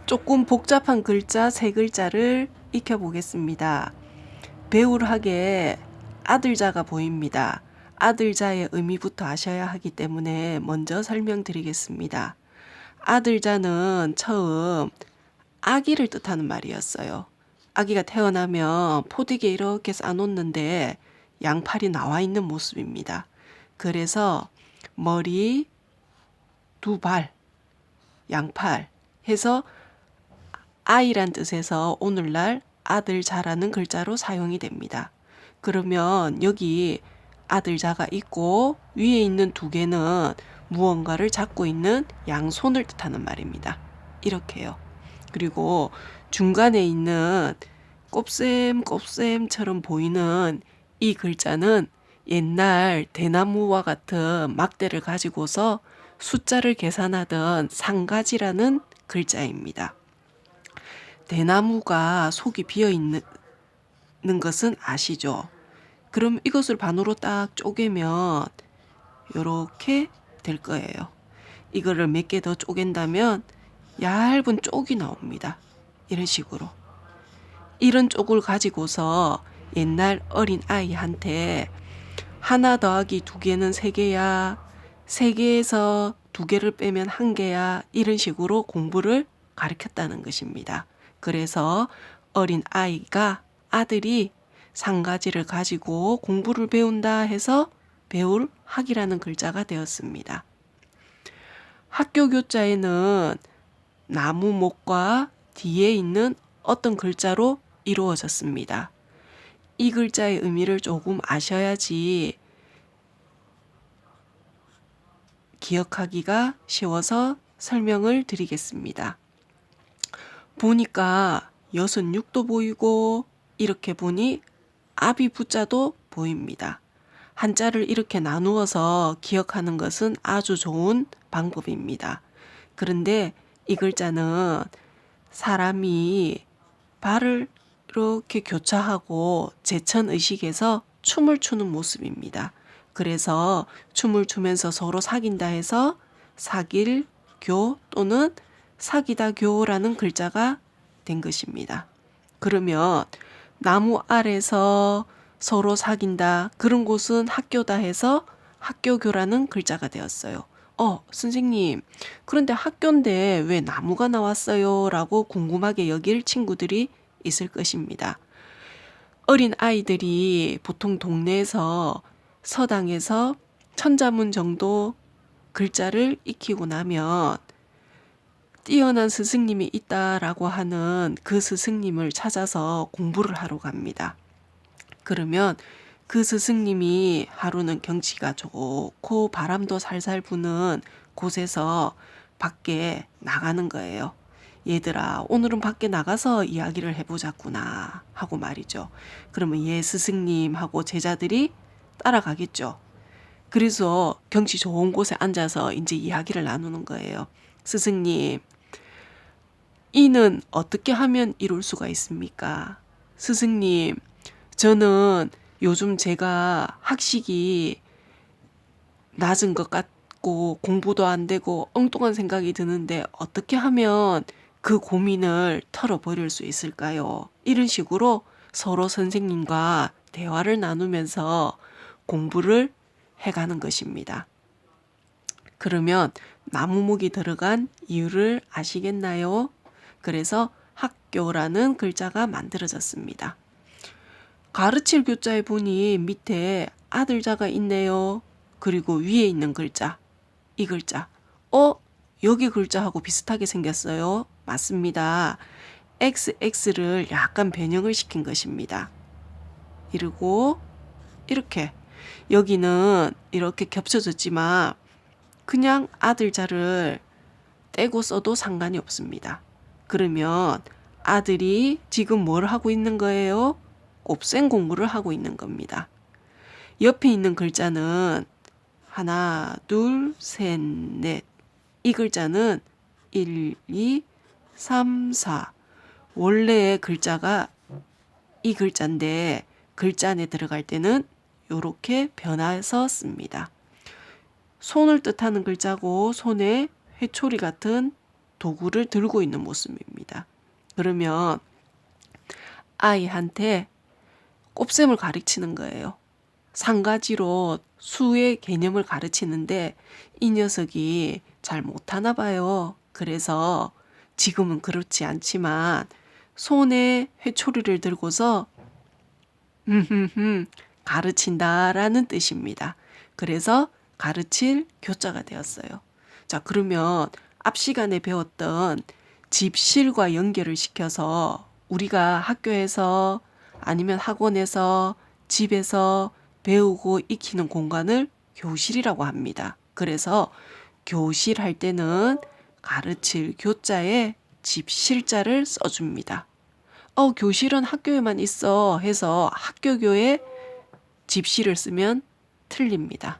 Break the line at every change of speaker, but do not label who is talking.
조금 복잡한 글자 세 글자를 익혀보겠습니다. 배울하게 아들자가 보입니다. 아들자의 의미부터 아셔야 하기 때문에 먼저 설명드리겠습니다. 아들자는 처음 아기를 뜻하는 말이었어요. 아기가 태어나면 포대기에 이렇게 싸놓는데 양팔이 나와 있는 모습입니다. 그래서 머리, 두 발, 양팔 해서 아이란 뜻에서 오늘날 아들자라는 글자로 사용이 됩니다. 그러면 여기 아들자가 있고 위에 있는 두 개는 무언가를 잡고 있는 양손을 뜻하는 말입니다. 이렇게요. 그리고 중간에 있는 곱셈곱셈처럼 보이는 이 글자는 옛날 대나무와 같은 막대를 가지고서 숫자를 계산하던 상가지라는 글자입니다. 대나무가 속이 비어 있는 것은 아시죠? 그럼 이것을 반으로 딱 쪼개면 이렇게 될 거예요. 이거를 몇 개 더 쪼갠다면 얇은 쪽이 나옵니다. 이런 식으로. 이런 쪽을 가지고서 옛날 어린 아이한테 하나 더하기 두 개는 세 개야, 세 개에서 두 개를 빼면 한 개야, 이런 식으로 공부를 가르쳤다는 것입니다. 그래서 어린 아이가, 아들이 상가지를 가지고 공부를 배운다 해서 배울 학이라는 글자가 되었습니다. 학교 교자에는 나무목과 뒤에 있는 어떤 글자로 이루어졌습니다. 이 글자의 의미를 조금 아셔야지 기억하기가 쉬워서 설명을 드리겠습니다. 보니까 66도 보이고 이렇게 보니 아비 부자도 보입니다. 한자를 이렇게 나누어서 기억하는 것은 아주 좋은 방법입니다. 그런데 이 글자는 사람이 발을 이렇게 교차하고 제천의식에서 춤을 추는 모습입니다. 그래서 춤을 추면서 서로 사귄다 해서 사귈 교 또는 사귀다 교라는 글자가 된 것입니다. 그러면 나무 아래서 서로 사귄다 그런 곳은 학교다 해서 학교교라는 글자가 되었어요. 선생님, 그런데 학교인데 왜 나무가 나왔어요? 라고 궁금하게 여길 친구들이 있을 것입니다. 어린 아이들이 보통 동네에서 서당에서 천자문 정도 글자를 익히고 나면 뛰어난 스승님이 있다라고 하는 그 스승님을 찾아서 공부를 하러 갑니다. 그러면 그 스승님이 하루는 경치가 좋고 바람도 살살 부는 곳에서 밖에 나가는 거예요. 얘들아, 오늘은 밖에 나가서 이야기를 해보자꾸나 하고 말이죠. 그러면 얘 스승님하고 제자들이 따라가겠죠. 그래서 경치 좋은 곳에 앉아서 이제 이야기를 나누는 거예요. 스승님, 이는 어떻게 하면 이룰 수가 있습니까? 스승님, 저는 요즘 제가 학식이 낮은 것 같고 공부도 안 되고 엉뚱한 생각이 드는데 어떻게 하면 그 고민을 털어버릴 수 있을까요? 이런 식으로 서로 선생님과 대화를 나누면서 공부를 해가는 것입니다. 그러면 나무목이 들어간 이유를 아시겠나요? 그래서 학교라는 글자가 만들어졌습니다. 가르칠 교자에 보니 밑에 아들자가 있네요. 그리고 위에 있는 글자, 이 글자. 여기 글자하고 비슷하게 생겼어요. 맞습니다. XX를 약간 변형을 시킨 것입니다. 이러고 이렇게 여기는 이렇게 겹쳐졌지만 그냥 아들자를 떼고 써도 상관이 없습니다. 그러면 아들이 지금 뭘 하고 있는 거예요? 곱셈 공부를 하고 있는 겁니다. 옆에 있는 글자는 하나, 둘, 셋, 넷. 이 글자는 1, 2, 3, 4. 원래의 글자가 이 글자인데 글자 안에 들어갈 때는 이렇게 변해서 씁니다. 손을 뜻하는 글자고 손에 회초리 같은 도구를 들고 있는 모습입니다. 그러면 아이한테 곱셈을 가르치는 거예요. 상가지로 수의 개념을 가르치는데 이 녀석이 잘 못하나 봐요. 그래서 지금은 그렇지 않지만 손에 회초리를 들고서 가르친다라는 뜻입니다. 그래서 가르칠 교자가 되었어요. 자, 그러면 앞 시간에 배웠던 집실과 연결을 시켜서 우리가 학교에서 아니면 학원에서 집에서 배우고 익히는 공간을 교실이라고 합니다. 그래서 교실 할 때는 가르칠 교자에 집실자를 써줍니다. 교실은 학교에만 있어 해서 학교교에 집실을 쓰면 틀립니다.